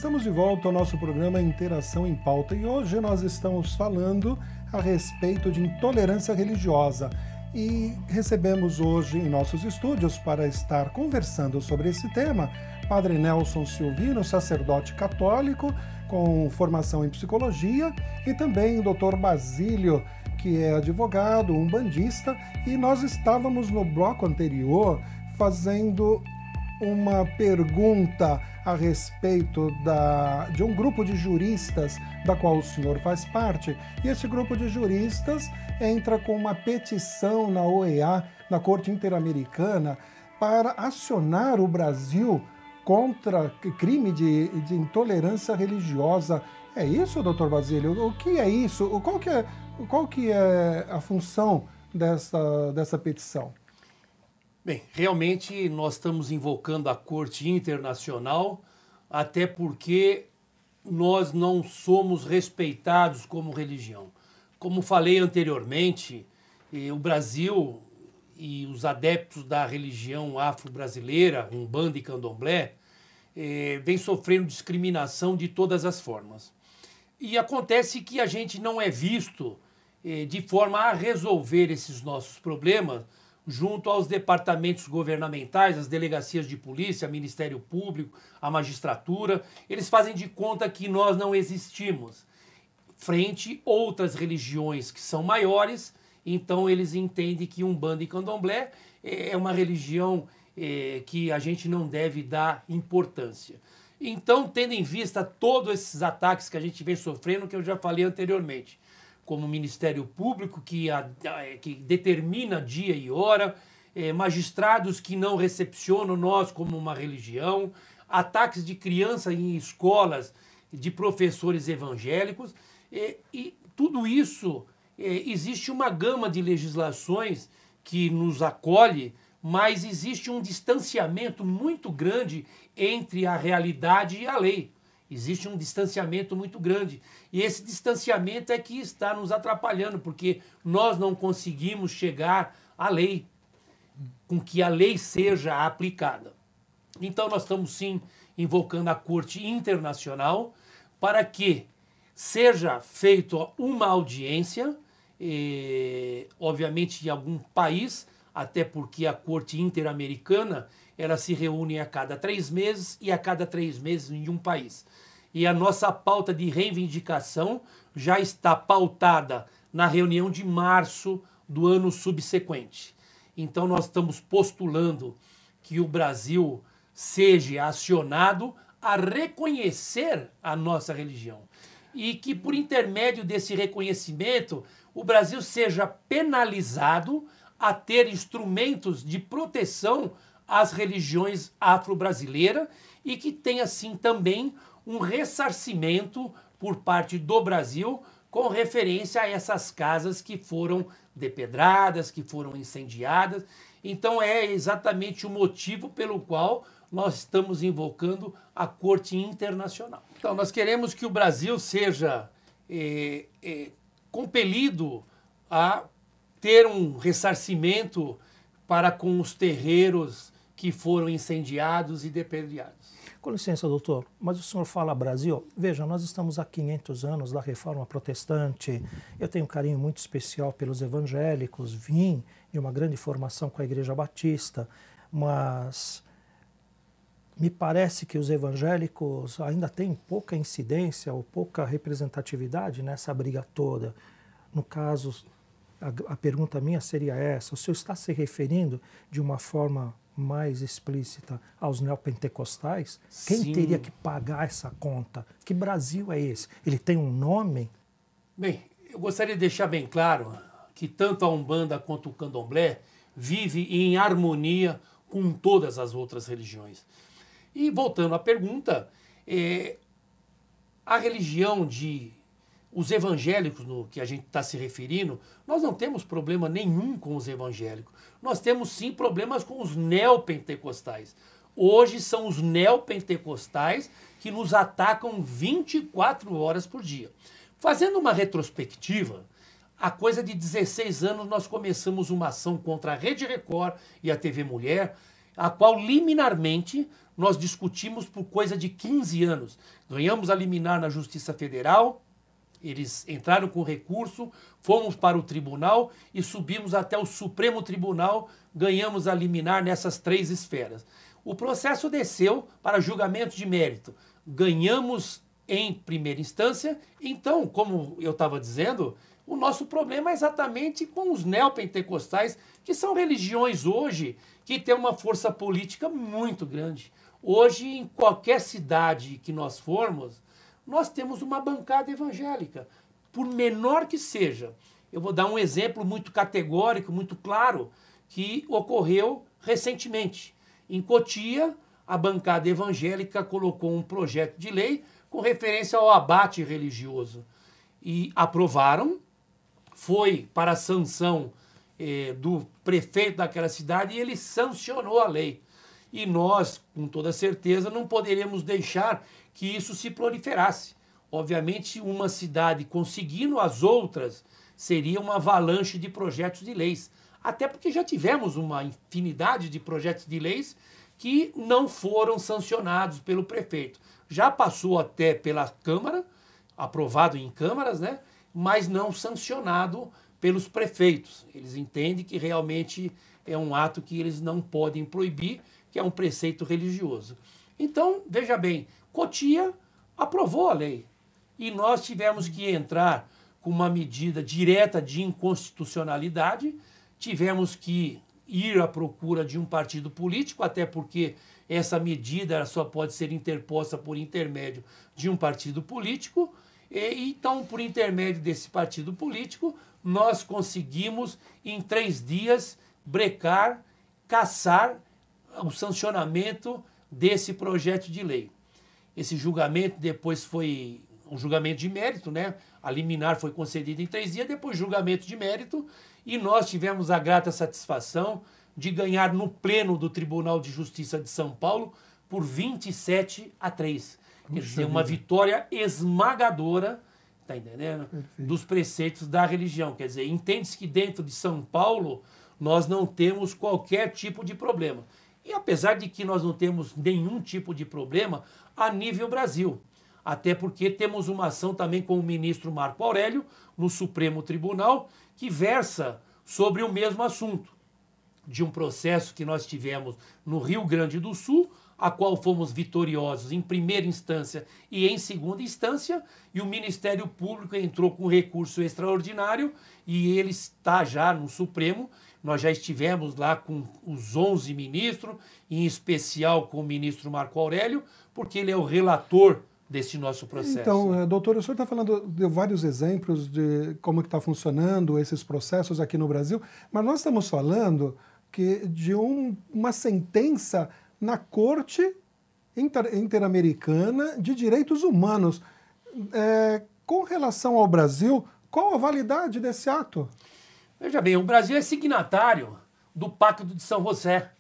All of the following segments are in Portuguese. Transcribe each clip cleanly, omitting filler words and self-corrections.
Estamos de volta ao nosso programa Interação em Pauta e hoje nós estamos falando a respeito de intolerância religiosa e recebemos hoje em nossos estúdios para estar conversando sobre esse tema Padre Nelson Silvino, sacerdote católico com formação em psicologia, e também o Dr. Basílio, que é advogado, umbandista, e nós estávamos no bloco anterior fazendo uma pergunta a respeito de um grupo de juristas da qual o senhor faz parte, e esse grupo de juristas entra com uma petição na OEA, na Corte Interamericana, para acionar o Brasil contra crime de intolerância religiosa. É isso, doutor Basílio? O que é isso? Qual que é a função dessa petição? Bem, realmente nós estamos invocando a Corte Internacional, até porque nós não somos respeitados como religião. Como falei anteriormente, o Brasil e os adeptos da religião afro-brasileira, Umbanda e Candomblé, vem sofrendo discriminação de todas as formas. E acontece que a gente não é visto de forma a resolver esses nossos problemas junto aos departamentos governamentais, as delegacias de polícia, Ministério Público, a magistratura. Eles fazem de conta que nós não existimos frente a outras religiões que são maiores. Então eles entendem que Umbanda e Candomblé é uma religião que a gente não deve dar importância. Então, tendo em vista todos esses ataques que a gente vem sofrendo, que eu já falei anteriormente, como o Ministério Público, que determina dia e hora, magistrados que não recepcionam nós como uma religião, ataques de criança em escolas de professores evangélicos, e tudo isso, existe uma gama de legislações que nos acolhe, mas existe um distanciamento muito grande entre a realidade e a lei. Existe um distanciamento muito grande. E esse distanciamento é que está nos atrapalhando, porque nós não conseguimos chegar à lei, com que a lei seja aplicada. Então nós estamos sim invocando a Corte Internacional para que seja feita uma audiência, obviamente em algum país, até porque a Corte Interamericana ela se reúne a cada 3 meses e a cada 3 meses em um país. E a nossa pauta de reivindicação já está pautada na reunião de março do ano subsequente. Então nós estamos postulando que o Brasil seja acionado a reconhecer a nossa religião e que por intermédio desse reconhecimento o Brasil seja penalizado a ter instrumentos de proteção às religiões afro-brasileiras e que tenha, assim, também um ressarcimento por parte do Brasil com referência a essas casas que foram depedradas, que foram incendiadas. Então é exatamente o motivo pelo qual nós estamos invocando a Corte Internacional. Então nós queremos que o Brasil seja compelido a ter um ressarcimento para com os terreiros que foram incendiados e depedrados. Com licença, doutor, mas o senhor fala Brasil. Veja, nós estamos há 500 anos da Reforma Protestante. Eu tenho um carinho muito especial pelos evangélicos, vim de uma grande formação com a Igreja Batista, mas me parece que os evangélicos ainda têm pouca incidência ou pouca representatividade nessa briga toda. No caso, a pergunta minha seria essa: o senhor está se referindo de uma forma mais explícita aos neopentecostais? Quem Sim. teria que pagar essa conta? Que Brasil é esse? Ele tem um nome? Bem, eu gostaria de deixar bem claro que tanto a Umbanda quanto o Candomblé vive em harmonia com todas as outras religiões. E voltando à pergunta, a religião os evangélicos, no que a gente está se referindo, nós não temos problema nenhum com os evangélicos. Nós temos sim problemas com os neopentecostais. Hoje são os neopentecostais que nos atacam 24 horas por dia. Fazendo uma retrospectiva, há coisa de 16 anos nós começamos uma ação contra a Rede Record e a TV Mulher, a qual liminarmente nós discutimos por coisa de 15 anos. Ganhamos a liminar na Justiça Federal, eles entraram com recurso, fomos para o tribunal e subimos até o Supremo Tribunal, ganhamos a liminar nessas 3 esferas. O processo desceu para julgamento de mérito. Ganhamos em primeira instância, então, como eu estava dizendo, o nosso problema é exatamente com os neopentecostais, que são religiões hoje que têm uma força política muito grande. Hoje, em qualquer cidade que nós formos, nós temos uma bancada evangélica, por menor que seja. Eu vou dar um exemplo muito categórico, muito claro, que ocorreu recentemente. Em Cotia, a bancada evangélica colocou um projeto de lei com referência ao abate religioso. E aprovaram, foi para a sanção do prefeito daquela cidade e ele sancionou a lei. E nós, com toda certeza, não poderíamos deixar que isso se proliferasse. Obviamente, uma cidade conseguindo, as outras seria uma avalanche de projetos de leis. Até porque já tivemos uma infinidade de projetos de leis que não foram sancionados pelo prefeito. Já passou até pela Câmara, aprovado em câmaras, né? Mas não sancionado pelos prefeitos. Eles entendem que realmente é um ato que eles não podem proibir, que é um preceito religioso. Então, veja bem, Cotia aprovou a lei e nós tivemos que entrar com uma medida direta de inconstitucionalidade, tivemos que ir à procura de um partido político, até porque essa medida só pode ser interposta por intermédio de um partido político, e então, por intermédio desse partido político, nós conseguimos, em 3 dias, brecar, cassar o sancionamento desse projeto de lei. Esse julgamento depois foi um julgamento de mérito, né? A liminar foi concedida em 3 dias, depois julgamento de mérito, e nós tivemos a grata satisfação de ganhar no pleno do Tribunal de Justiça de São Paulo por 27-3. Quer dizer, uma vitória esmagadora, tá entendendo? Perfeito. Dos preceitos da religião. Quer dizer, entende-se que dentro de São Paulo nós não temos qualquer tipo de problema. E apesar de que nós não temos nenhum tipo de problema a nível Brasil, até porque temos uma ação também com o ministro Marco Aurélio no Supremo Tribunal que versa sobre o mesmo assunto, de um processo que nós tivemos no Rio Grande do Sul, a qual fomos vitoriosos em primeira instância e em segunda instância, e o Ministério Público entrou com recurso extraordinário e ele está já no Supremo. Nós já estivemos lá com os 11 ministros, em especial com o ministro Marco Aurélio, porque ele é o relator desse nosso processo. Então, doutor, o senhor está falando de vários exemplos de como está funcionando esses processos aqui no Brasil, mas nós estamos falando de uma sentença na Corte Interamericana de Direitos Humanos. Com relação ao Brasil, qual a validade desse ato? Veja bem, o Brasil é signatário do Pacto de São José.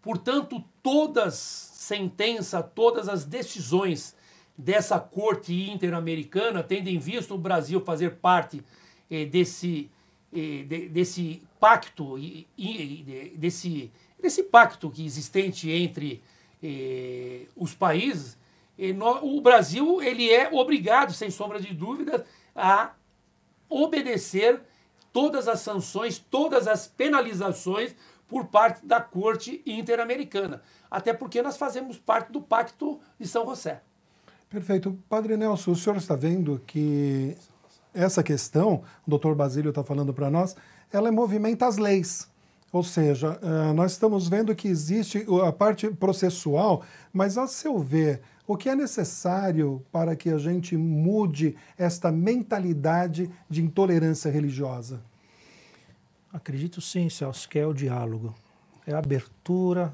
Portanto, todas sentenças, todas as decisões dessa Corte Interamericana, tendo em vista o Brasil fazer parte desse pacto, desse pacto que existente entre os países, o Brasil ele é obrigado, sem sombra de dúvida, a obedecer todas as sanções, todas as penalizações por parte da Corte Interamericana. Até porque nós fazemos parte do Pacto de São José. Perfeito. Padre Nelson, o senhor está vendo que essa questão, o doutor Basílio está falando para nós, ela movimenta as leis. Ou seja, nós estamos vendo que existe a parte processual, mas, a seu ver, o que é necessário para que a gente mude esta mentalidade de intolerância religiosa? Acredito sim, Celso, que é o diálogo. É a abertura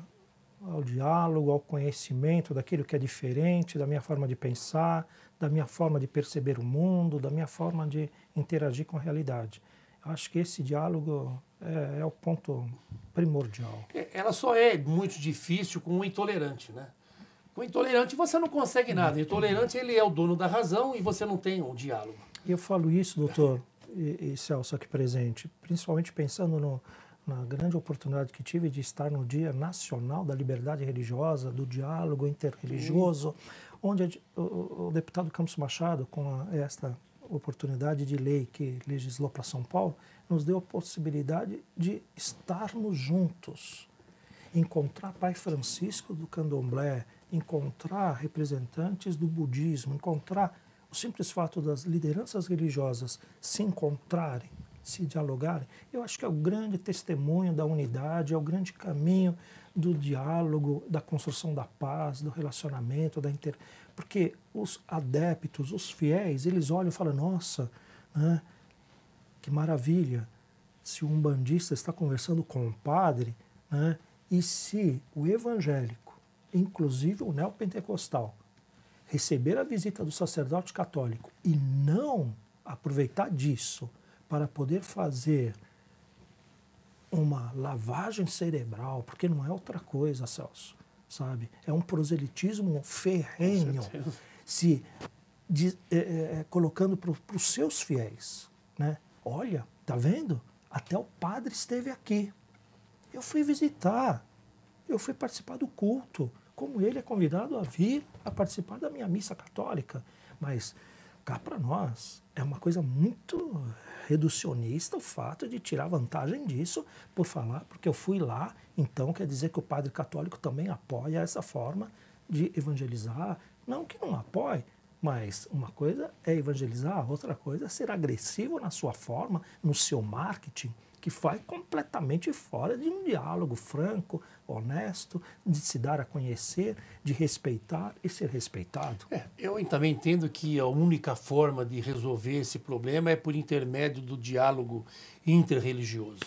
ao diálogo, ao conhecimento daquilo que é diferente, da minha forma de pensar, da minha forma de perceber o mundo, da minha forma de interagir com a realidade. Eu acho que esse diálogo é o ponto primordial. Ela só é muito difícil com o intolerante, né? Com o intolerante você não consegue nada. O intolerante ele é o dono da razão e você não tem um diálogo. Eu falo isso, doutor e Celso aqui presente, principalmente pensando na grande oportunidade que tive de estar no Dia Nacional da Liberdade Religiosa, do diálogo interreligioso, onde o deputado Campos Machado, com esta oportunidade de lei que legislou para São Paulo, nos deu a possibilidade de estarmos juntos, encontrar Pai Francisco do Candomblé, encontrar representantes do budismo, encontrar o simples fato das lideranças religiosas se encontrarem, se dialogarem. Eu acho que é o grande testemunho da unidade, é o grande caminho do diálogo, da construção da paz, do relacionamento, porque os adeptos, os fiéis, eles olham e falam, nossa, né, que maravilha, se um umbandista está conversando com um padre, né, e se o evangélico, inclusive o neopentecostal, receber a visita do sacerdote católico e não aproveitar disso para poder fazer uma lavagem cerebral, porque não é outra coisa, Celso, sabe? É um proselitismo ferrenho, colocando para os seus fiéis, né? Olha, tá vendo? Até o padre esteve aqui. Eu fui visitar, eu fui participar do culto, como ele é convidado a vir a participar da minha missa católica. Mas cá para nós é uma coisa muito reducionista o fato de tirar vantagem disso por falar, porque eu fui lá, então quer dizer que o padre católico também apoia essa forma de evangelizar. Não que não apoie, mas uma coisa é evangelizar, outra coisa é ser agressivo na sua forma, no seu marketing, que vai completamente fora de um diálogo franco, honesto, de se dar a conhecer, de respeitar e ser respeitado. Eu também entendo que a única forma de resolver esse problema é por intermédio do diálogo interreligioso.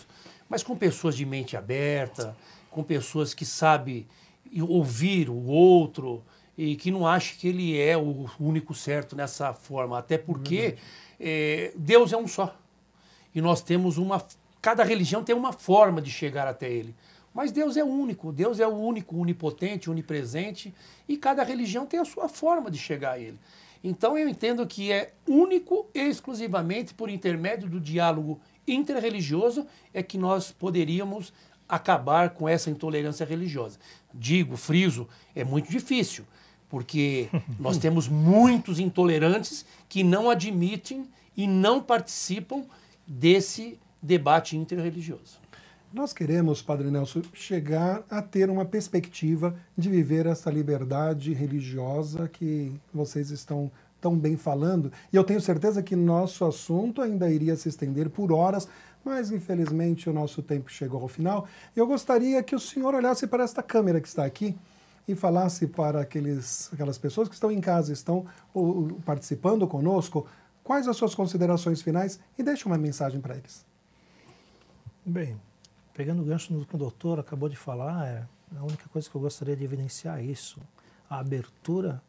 Mas com pessoas de mente aberta, com pessoas que sabem ouvir o outro e que não acham que ele é o único certo nessa forma. Até porque Deus é um só. E nós temos cada religião tem uma forma de chegar até ele. Mas Deus é único, Deus é o único, onipotente, onipresente, e cada religião tem a sua forma de chegar a ele. Então eu entendo que é único e exclusivamente por intermédio do diálogo interreligioso é que nós poderíamos acabar com essa intolerância religiosa. Friso, é muito difícil, porque nós temos muitos intolerantes que não admitem e não participam desse debate interreligioso. Nós queremos, Padre Nelson, chegar a ter uma perspectiva de viver essa liberdade religiosa que vocês estão tão bem falando. E eu tenho certeza que nosso assunto ainda iria se estender por horas, mas infelizmente o nosso tempo chegou ao final. Eu gostaria que o senhor olhasse para esta câmera que está aqui e falasse para aquelas pessoas que estão em casa, estão participando conosco, quais as suas considerações finais e deixe uma mensagem para eles. Bem, pegando o gancho no que o doutor acabou de falar, a única coisa que eu gostaria de evidenciar é isso. A abertura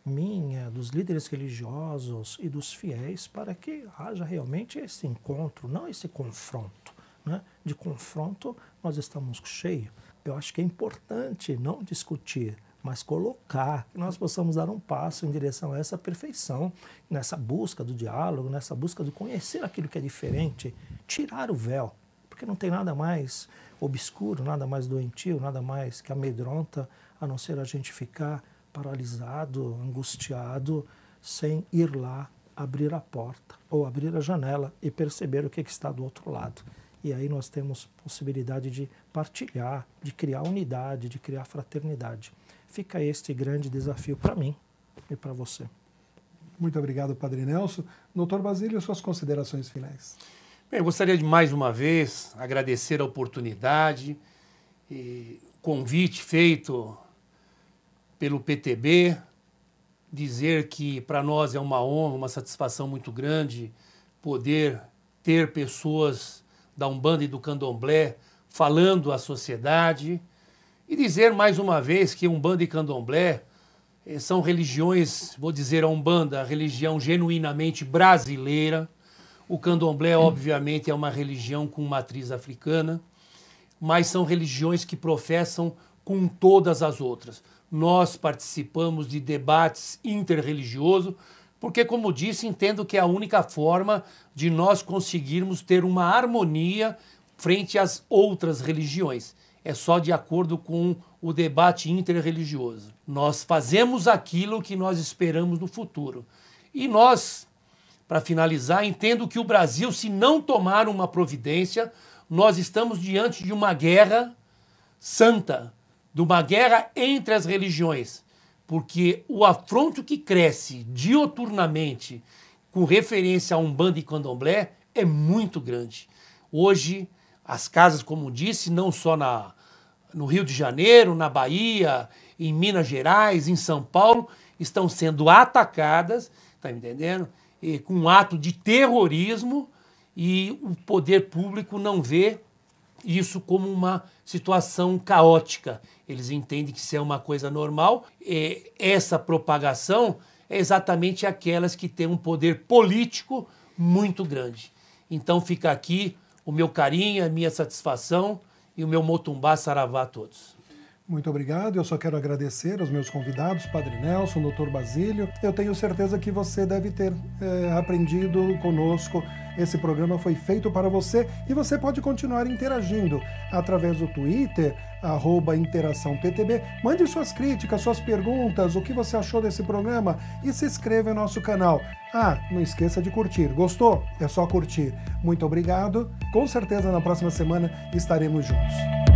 minha, dos líderes religiosos e dos fiéis para que haja realmente esse encontro, não esse confronto, né? De confronto nós estamos cheios. Eu acho que é importante não discutir, mas colocar, que nós possamos dar um passo em direção a essa perfeição, nessa busca do diálogo, nessa busca de conhecer aquilo que é diferente, tirar o véu. Porque não tem nada mais obscuro, nada mais doentio, nada mais que amedronta, a não ser a gente ficar paralisado, angustiado, sem ir lá abrir a porta ou abrir a janela e perceber o que está do outro lado. E aí nós temos possibilidade de partilhar, de criar unidade, de criar fraternidade. Fica este grande desafio para mim e para você. Muito obrigado, Padre Nelson. Doutor Basílio, suas considerações finais. Bem, eu gostaria de mais uma vez agradecer a oportunidade e o convite feito pelo PTB, dizer que para nós é uma honra, uma satisfação muito grande poder ter pessoas da Umbanda e do Candomblé falando à sociedade e dizer mais uma vez que Umbanda e Candomblé são religiões, vou dizer a Umbanda, a religião genuinamente brasileira. O Candomblé, obviamente, é uma religião com matriz africana, mas são religiões que professam com todas as outras. Nós participamos de debates interreligiosos, porque, como disse, entendo que é a única forma de nós conseguirmos ter uma harmonia frente às outras religiões. É só de acordo com o debate interreligioso. Nós fazemos aquilo que nós esperamos no futuro. E nós, para finalizar, entendo que o Brasil, se não tomar uma providência, nós estamos diante de uma guerra santa, de uma guerra entre as religiões, porque o afronto que cresce dioturnamente com referência a Umbanda e Candomblé é muito grande. Hoje, as casas, como disse, não só no Rio de Janeiro, na Bahia, em Minas Gerais, em São Paulo, estão sendo atacadas, tá entendendo? E com um ato de terrorismo, e o poder público não vê isso como uma situação caótica. Eles entendem que isso é uma coisa normal. E essa propagação é exatamente aquelas que têm um poder político muito grande. Então fica aqui o meu carinho, a minha satisfação e o meu motumbá saravá a todos. Muito obrigado. Eu só quero agradecer aos meus convidados, Padre Nelson, Dr. Basílio. Eu tenho certeza que você deve ter aprendido conosco. Esse programa foi feito para você e você pode continuar interagindo através do Twitter, @interaçãoptb. Mande suas críticas, suas perguntas, o que você achou desse programa e se inscreva em nosso canal. Não esqueça de curtir. Gostou? É só curtir. Muito obrigado. Com certeza na próxima semana estaremos juntos.